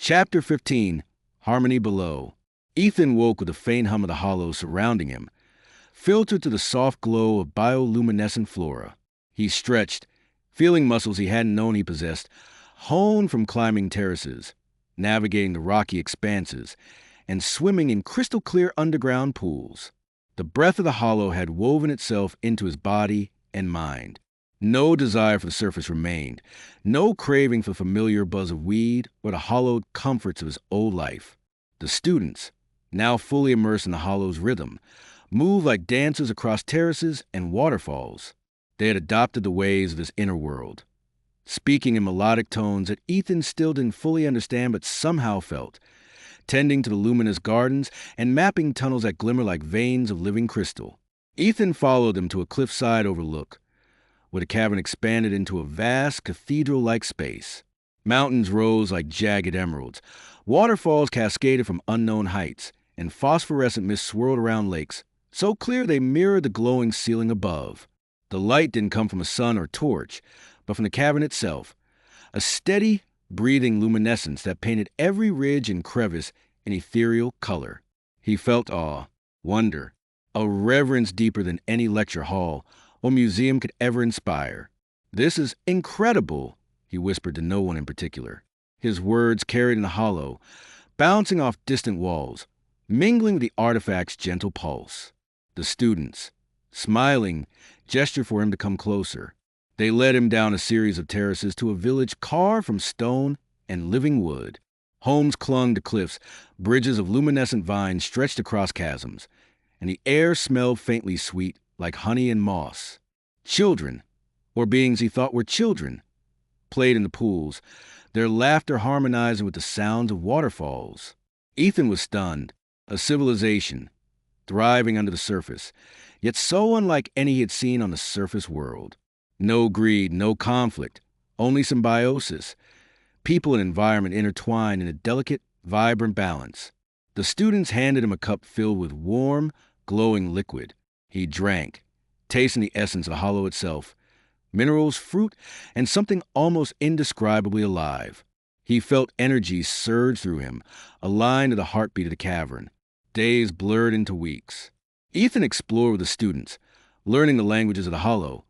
Chapter 15, Harmony Below. Ethan woke with a faint hum of the hollow surrounding him, filtered through the soft glow of bioluminescent flora. He stretched, feeling muscles he hadn't known he possessed, honed from climbing terraces, navigating the rocky expanses, and swimming in crystal-clear underground pools. The breath of the hollow had woven itself into his body and mind. No desire for the surface remained, no craving for familiar buzz of weed or the hollowed comforts of his old life. The students, now fully immersed in the hollow's rhythm, moved like dancers across terraces and waterfalls. They had adopted the ways of this inner world, speaking in melodic tones that Ethan still didn't fully understand but somehow felt, tending to the luminous gardens and mapping tunnels that glimmer like veins of living crystal. Ethan followed them to a cliffside overlook, where the cavern expanded into a vast cathedral-like space. Mountains rose like jagged emeralds, waterfalls cascaded from unknown heights, and phosphorescent mist swirled around lakes, so clear they mirrored the glowing ceiling above. The light didn't come from a sun or torch, but from the cavern itself, a steady, breathing luminescence that painted every ridge and crevice in ethereal color. He felt awe, wonder, a reverence deeper than any lecture hall or museum could ever inspire. "This is incredible," he whispered to no one in particular. His words carried in the hollow, bouncing off distant walls, mingling with the artifact's gentle pulse. The students, smiling, gestured for him to come closer. They led him down a series of terraces to a village carved from stone and living wood. Homes clung to cliffs, bridges of luminescent vines stretched across chasms, and the air smelled faintly sweet, like honey and moss. Children, or beings he thought were children, played in the pools, their laughter harmonizing with the sounds of waterfalls. Ethan was stunned, a civilization, thriving under the surface, yet so unlike any he had seen on the surface world. No greed, no conflict, only symbiosis. People and environment intertwined in a delicate, vibrant balance. The students handed him a cup filled with warm, glowing liquid. He drank, tasting the essence of the hollow itself, minerals, fruit, and something almost indescribably alive. He felt energy surge through him, aligned to the heartbeat of the cavern. Days blurred into weeks. Ethan explored with the students, learning the languages of the hollow,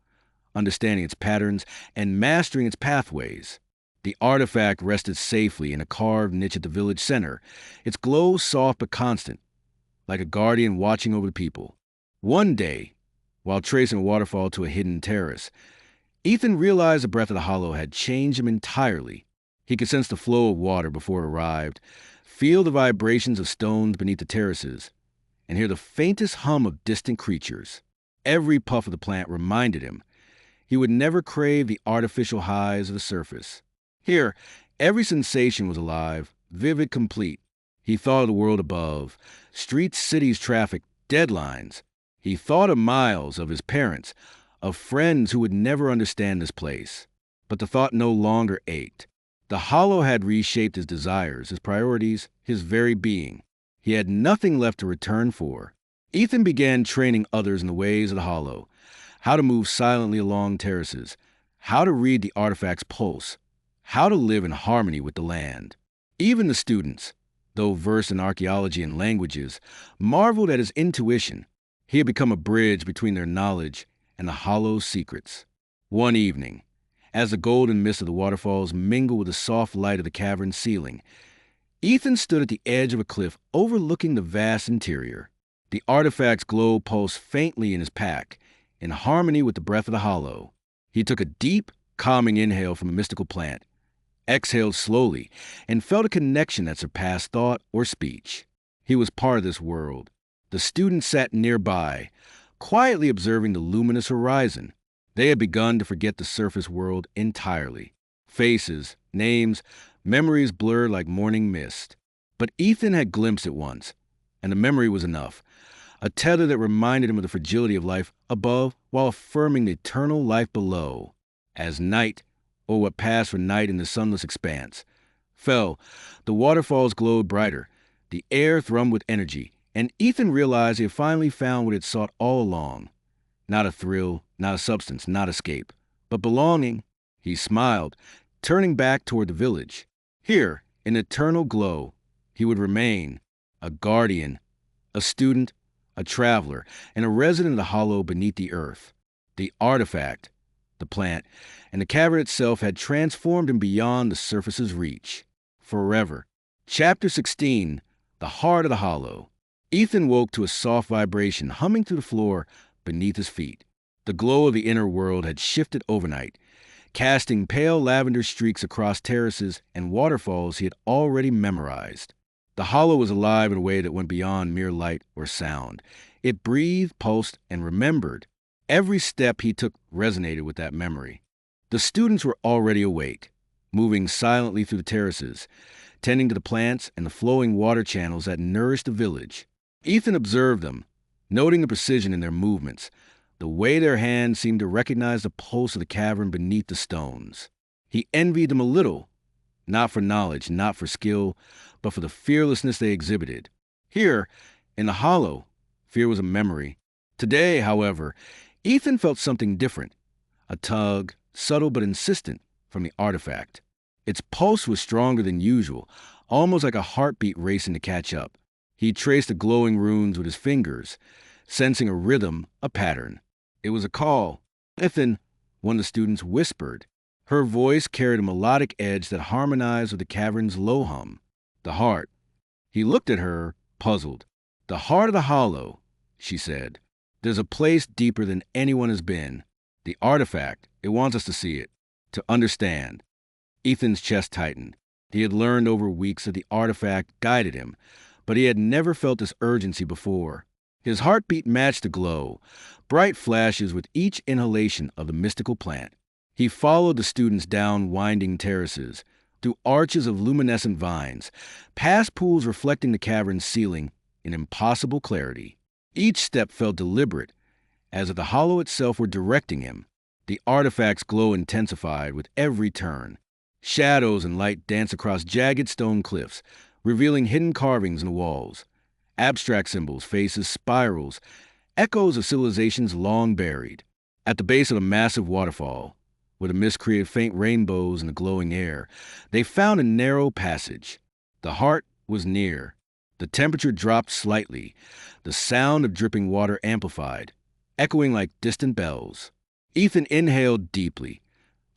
understanding its patterns, and mastering its pathways. The artifact rested safely in a carved niche at the village center, its glow soft but constant, like a guardian watching over the people. One day, while tracing a waterfall to a hidden terrace, Ethan realized the breath of the hollow had changed him entirely. He could sense the flow of water before it arrived, feel the vibrations of stones beneath the terraces, and hear the faintest hum of distant creatures. Every puff of the plant reminded him he would never crave the artificial highs of the surface. Here, every sensation was alive, vivid, complete. He thought of the world above, streets, cities, traffic, deadlines. He thought of Miles, of his parents, of friends who would never understand this place. But the thought no longer ached. The hollow had reshaped his desires, his priorities, his very being. He had nothing left to return for. Ethan began training others in the ways of the hollow, how to move silently along terraces, how to read the artifact's pulse, how to live in harmony with the land. Even the students, though versed in archaeology and languages, marveled at his intuition. He had become a bridge between their knowledge and the hollow's secrets. One evening, as the golden mist of the waterfalls mingled with the soft light of the cavern's ceiling, Ethan stood at the edge of a cliff overlooking the vast interior. The artifact's glow pulsed faintly in his pack, in harmony with the breath of the hollow. He took a deep, calming inhale from a mystical plant, exhaled slowly, and felt a connection that surpassed thought or speech. He was part of this world. The students sat nearby, quietly observing the luminous horizon. They had begun to forget the surface world entirely. Faces, names, memories blurred like morning mist. But Ethan had glimpsed it once, and the memory was enough. A tether that reminded him of the fragility of life above while affirming the eternal life below. As night, or what passed for night in the sunless expanse, fell, the waterfalls glowed brighter, the air thrummed with energy, and Ethan realized he had finally found what he had sought all along. Not a thrill, not a substance, not escape, but belonging. He smiled, turning back toward the village. Here, An eternal glow. He would remain a guardian, a student, a traveler, and a resident of the hollow beneath the earth. The artifact, the plant, and the cavern itself had transformed him beyond the surface's reach. Forever. Chapter 16. The Heart of the Hollow. Ethan woke to a soft vibration humming through the floor beneath his feet. The glow of the inner world had shifted overnight, casting pale lavender streaks across terraces and waterfalls he had already memorized. The hollow was alive in a way that went beyond mere light or sound. It breathed, pulsed, and remembered. Every step he took resonated with that memory. The students were already awake, moving silently through the terraces, tending to the plants and the flowing water channels that nourished the village. Ethan observed them, noting the precision in their movements, the way their hands seemed to recognize the pulse of the cavern beneath the stones. He envied them a little, not for knowledge, not for skill, but for the fearlessness they exhibited. Here, in the hollow, fear was a memory. Today, however, Ethan felt something different, a tug, subtle but insistent, from the artifact. Its pulse was stronger than usual, almost like a heartbeat racing to catch up. He traced the glowing runes with his fingers, sensing a rhythm, a pattern. It was a call. Ethan, one of the students, whispered. Her voice carried a melodic edge that harmonized with the cavern's low hum. The heart. He looked at her, puzzled. The heart of the hollow, she said. There's a place deeper than anyone has been. The artifact, it wants us to see it, to understand. Ethan's chest tightened. He had learned over weeks that the artifact guided him, but he had never felt this urgency before. His heartbeat matched the glow, bright flashes with each inhalation of the mystical plant. He followed the students down winding terraces, through arches of luminescent vines, past pools reflecting the cavern's ceiling in impossible clarity. Each step felt deliberate, as if the hollow itself were directing him. The artifact's glow intensified with every turn. Shadows and light danced across jagged stone cliffs, revealing hidden carvings in the walls. Abstract symbols, faces, spirals, echoes of civilizations long buried. At the base of a massive waterfall, where the mist created faint rainbows in the glowing air, they found a narrow passage. The heart was near. The temperature dropped slightly, the sound of dripping water amplified, echoing like distant bells. Ethan inhaled deeply,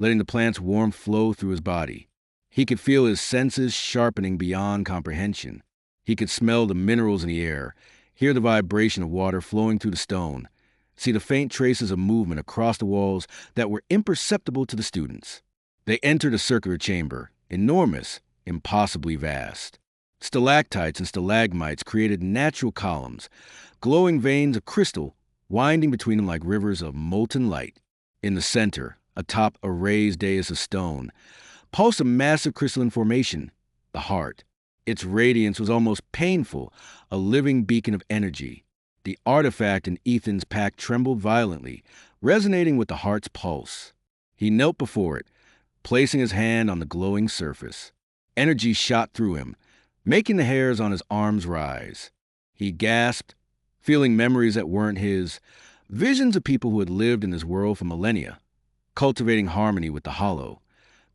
letting the plant's warmth flow through his body. He could feel his senses sharpening beyond comprehension. He could smell the minerals in the air, hear the vibration of water flowing through the stone, see the faint traces of movement across the walls that were imperceptible to the students. They entered a circular chamber, enormous, impossibly vast. Stalactites and stalagmites created natural columns, glowing veins of crystal winding between them like rivers of molten light. In the center, atop a raised dais of stone, pulsed a massive crystalline formation, the heart. Its radiance was almost painful, a living beacon of energy. The artifact in Ethan's pack trembled violently, resonating with the heart's pulse. He knelt before it, placing his hand on the glowing surface. Energy shot through him, making the hairs on his arms rise. He gasped, feeling memories that weren't his, visions of people who had lived in this world for millennia, cultivating harmony with the hollow,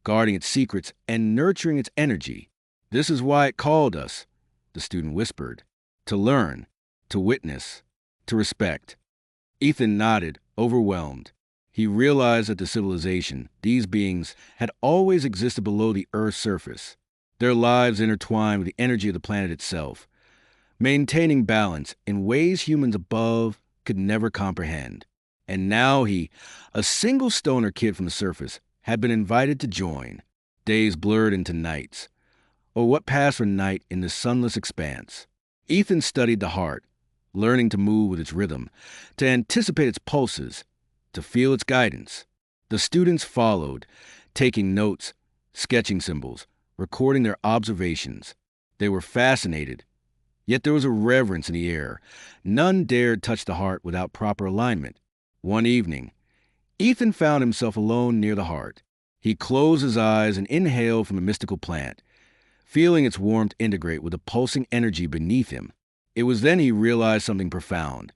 guarding its secrets and nurturing its energy. This is why it called us, the student whispered, to learn, to witness, to respect. Ethan nodded, overwhelmed. He realized that the civilization, these beings, had always existed below the Earth's surface, their lives intertwined with the energy of the planet itself, maintaining balance in ways humans above could never comprehend. And now he, a single stoner kid from the surface, had been invited to join. Days blurred into nights, or what passed for night in the sunless expanse. Ethan studied the heart, learning to move with its rhythm, to anticipate its pulses, to feel its guidance. The students followed, taking notes, sketching symbols, recording their observations. They were fascinated, yet there was a reverence in the air. None dared touch the heart without proper alignment. One evening, Ethan found himself alone near the heart. He closed his eyes and inhaled from the mystical plant, feeling its warmth integrate with the pulsing energy beneath him. It was then he realized something profound.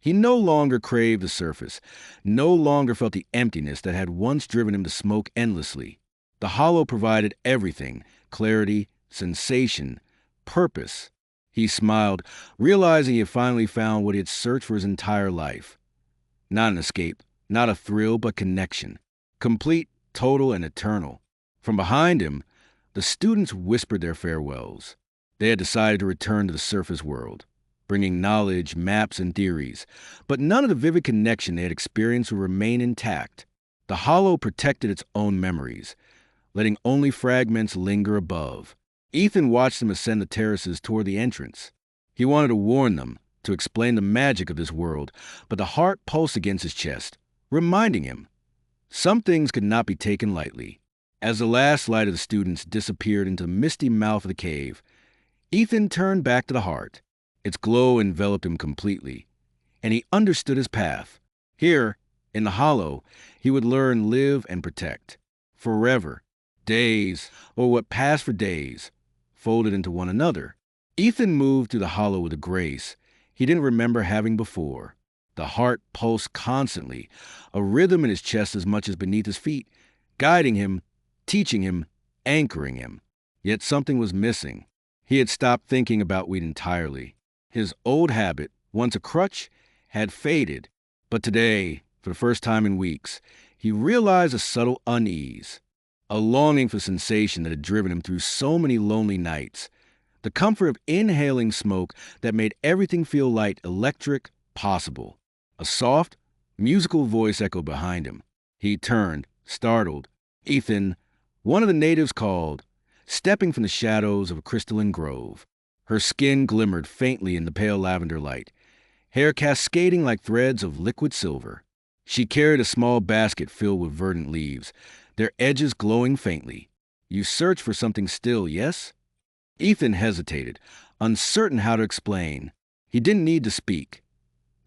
He no longer craved the surface, no longer felt the emptiness that had once driven him to smoke endlessly. The hollow provided everything: clarity, sensation, purpose. He smiled, realizing he had finally found what he had searched for his entire life. Not an escape, not a thrill, but connection. Complete, total, and eternal. From behind him, the students whispered their farewells. They had decided to return to the surface world, bringing knowledge, maps, and theories, but none of the vivid connection they had experienced would remain intact. The hollow protected its own memories, letting only fragments linger above. Ethan watched them ascend the terraces toward the entrance. He wanted to warn them, to explain the magic of this world, but the heart pulsed against his chest, reminding him some things could not be taken lightly. As the last light of the students disappeared into the misty mouth of the cave, Ethan turned back to the heart. Its glow enveloped him completely, and he understood his path. Here, in the hollow, he would learn, live, and protect. Forever. Days, or what passed for days, folded into one another. Ethan moved through the hollow with a grace he didn't remember having before. The heart pulsed constantly, a rhythm in his chest as much as beneath his feet, guiding him, teaching him, anchoring him. Yet something was missing. He had stopped thinking about weed entirely. His old habit, once a crutch, had faded. But today, for the first time in weeks, he realized a subtle unease, a longing for sensation that had driven him through so many lonely nights. The comfort of inhaling smoke that made everything feel light, electric, possible. A soft, musical voice echoed behind him. He turned, startled. Ethan, one of the natives, called, stepping from the shadows of a crystalline grove. Her skin glimmered faintly in the pale lavender light, hair cascading like threads of liquid silver. She carried a small basket filled with verdant leaves, their edges glowing faintly. You search for something still, yes? Ethan hesitated, uncertain how to explain. He didn't need to speak.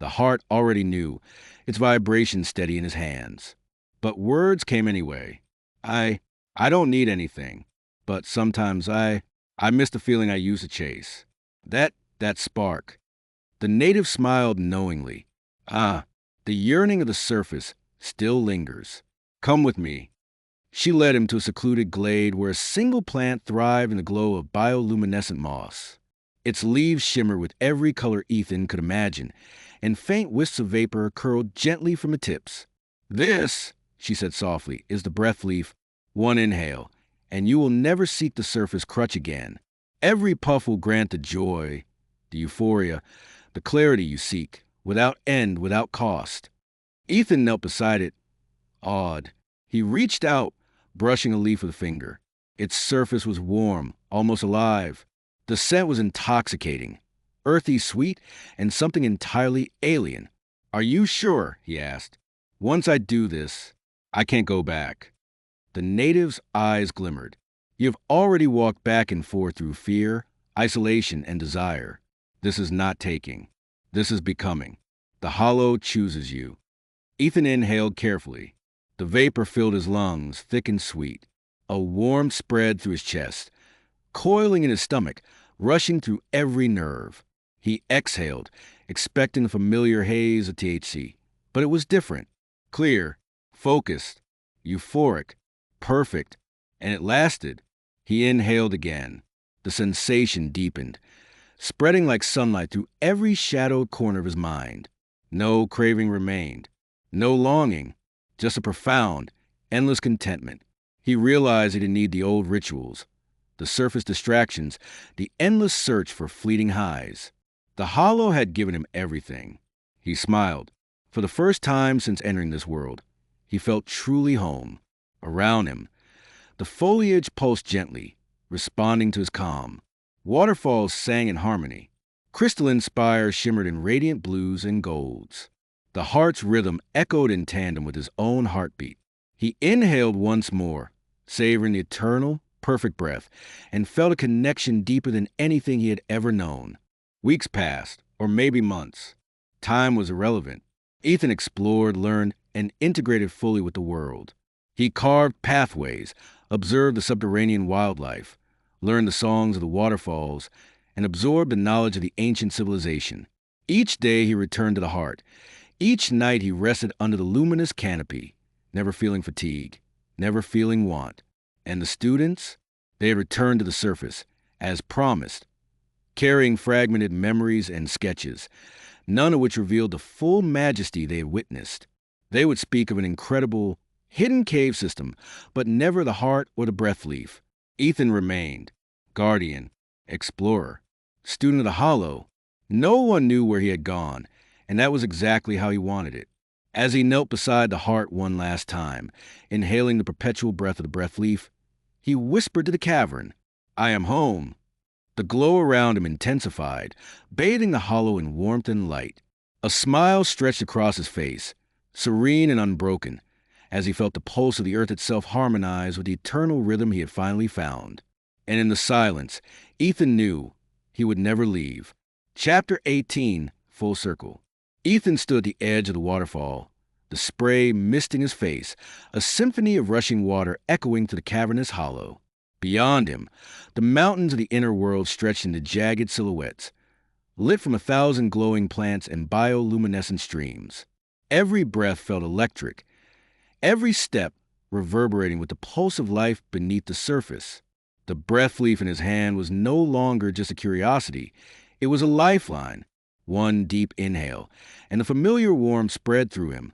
The heart already knew, its vibration steady in his hands. But words came anyway. I don't need anything, but sometimes I miss the feeling I used to chase. That spark. The native smiled knowingly. The yearning of the surface still lingers. Come with me. She led him to a secluded glade where a single plant thrived in the glow of bioluminescent moss. Its leaves shimmered with every color Ethan could imagine, and faint wisps of vapor curled gently from the tips. This, she said softly, is the breath leaf. One inhale, and you will never seek the surface crutch again. Every puff will grant the joy, the euphoria, the clarity you seek, without end, without cost. Ethan knelt beside it, awed. He reached out, brushing a leaf with a finger. Its surface was warm, almost alive. The scent was intoxicating, earthy sweet, and something entirely alien. Are you sure? He asked. Once I do this, I can't go back. The native's eyes glimmered. You have already walked back and forth through fear, isolation, and desire. This is not taking. This is becoming. The hollow chooses you. Ethan inhaled carefully. The vapor filled his lungs, thick and sweet. A warmth spread through his chest, coiling in his stomach, rushing through every nerve. He exhaled, expecting the familiar haze of THC. But it was different. Clear, focused, euphoric, perfect, and it lasted. He inhaled again. The sensation deepened, spreading like sunlight through every shadowed corner of his mind. No craving remained, no longing, just a profound, endless contentment. He realized he didn't need the old rituals, the surface distractions, the endless search for fleeting highs. The hollow had given him everything. He smiled. For the first time since entering this world, he felt truly home. Around him, the foliage pulsed gently, responding to his calm. Waterfalls sang in harmony. Crystalline spires shimmered in radiant blues and golds. The heart's rhythm echoed in tandem with his own heartbeat. He inhaled once more, savoring the eternal, perfect breath, and felt a connection deeper than anything he had ever known. Weeks passed, or maybe months. Time was irrelevant. Ethan explored, learned, and integrated fully with the world. He carved pathways, observed the subterranean wildlife, learned the songs of the waterfalls, and absorbed the knowledge of the ancient civilization. Each day he returned to the heart. Each night he rested under the luminous canopy, never feeling fatigue, never feeling want. And the students? They had returned to the surface, as promised, carrying fragmented memories and sketches, none of which revealed the full majesty they had witnessed. They would speak of an incredible, hidden cave system, but never the heart or the breath leaf. Ethan remained, guardian, explorer, student of the hollow. No one knew where he had gone, and that was exactly how he wanted it. As he knelt beside the heart one last time, inhaling the perpetual breath of the breath leaf, he whispered to the cavern, "I am home." The glow around him intensified, bathing the hollow in warmth and light. A smile stretched across his face, serene and unbroken, as he felt the pulse of the earth itself harmonize with the eternal rhythm he had finally found. And in the silence, Ethan knew he would never leave. Chapter 18, Full Circle. Ethan stood at the edge of the waterfall, the spray misting his face, a symphony of rushing water echoing through the cavernous hollow. Beyond him, the mountains of the inner world stretched into jagged silhouettes, lit from 1,000 glowing plants and bioluminescent streams. Every breath felt electric, every step reverberating with the pulse of life beneath the surface. The breath leaf in his hand was no longer just a curiosity. It was a lifeline. One deep inhale, and the familiar warmth spread through him,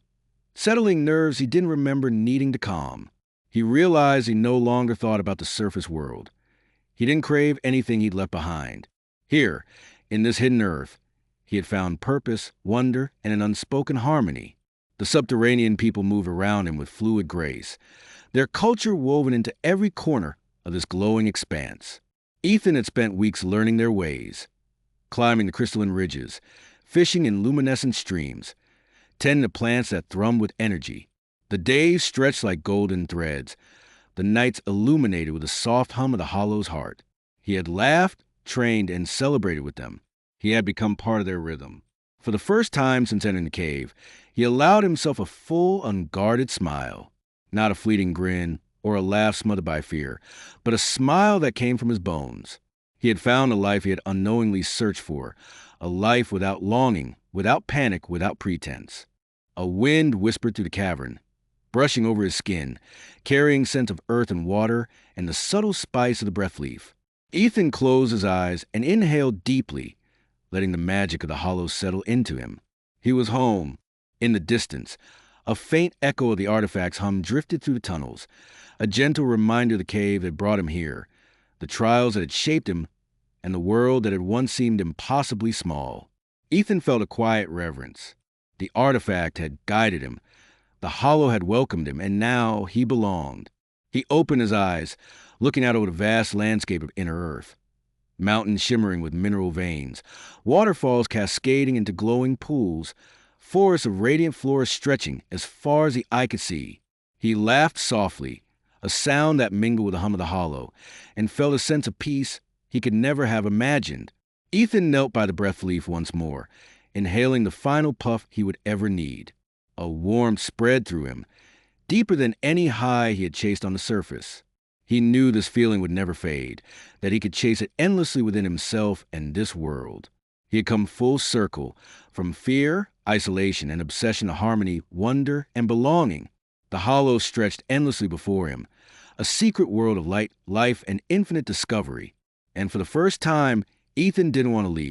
settling nerves he didn't remember needing to calm. He realized he no longer thought about the surface world. He didn't crave anything he'd left behind. Here, in this hidden earth, he had found purpose, wonder, and an unspoken harmony. The subterranean people moved around him with fluid grace, their culture woven into every corner of this glowing expanse. Ethan had spent weeks learning their ways, climbing the crystalline ridges, fishing in luminescent streams, tending to plants that thrummed with energy. The days stretched like golden threads, the nights illuminated with the soft hum of the hollow's heart. He had laughed, trained, and celebrated with them. He had become part of their rhythm. For the first time since entering the cave, he allowed himself a full, unguarded smile. Not a fleeting grin or a laugh smothered by fear, but a smile that came from his bones. He had found a life he had unknowingly searched for, a life without longing, without panic, without pretense. A wind whispered through the cavern, brushing over his skin, carrying scent of earth and water and the subtle spice of the breath leaf. Ethan closed his eyes and inhaled deeply, letting the magic of the hollow settle into him. He was home. In the distance, a faint echo of the artifact's hum drifted through the tunnels, a gentle reminder of the cave that brought him here, the trials that had shaped him, and the world that had once seemed impossibly small. Ethan felt a quiet reverence. The artifact had guided him. The hollow had welcomed him, and now he belonged. He opened his eyes, looking out over the vast landscape of inner earth. Mountains shimmering with mineral veins, waterfalls cascading into glowing pools, forests of radiant flora stretching as far as the eye could see. He laughed softly, a sound that mingled with the hum of the hollow, and felt a sense of peace he could never have imagined. Ethan knelt by the breath leaf once more, inhaling the final puff he would ever need. A warmth spread through him, deeper than any high he had chased on the surface. He knew this feeling would never fade, that he could chase it endlessly within himself and this world. He had come full circle, from fear, isolation, and obsession to harmony, wonder, and belonging. The hollow stretched endlessly before him, a secret world of light, life, and infinite discovery. And for the first time, Ethan didn't want to leave.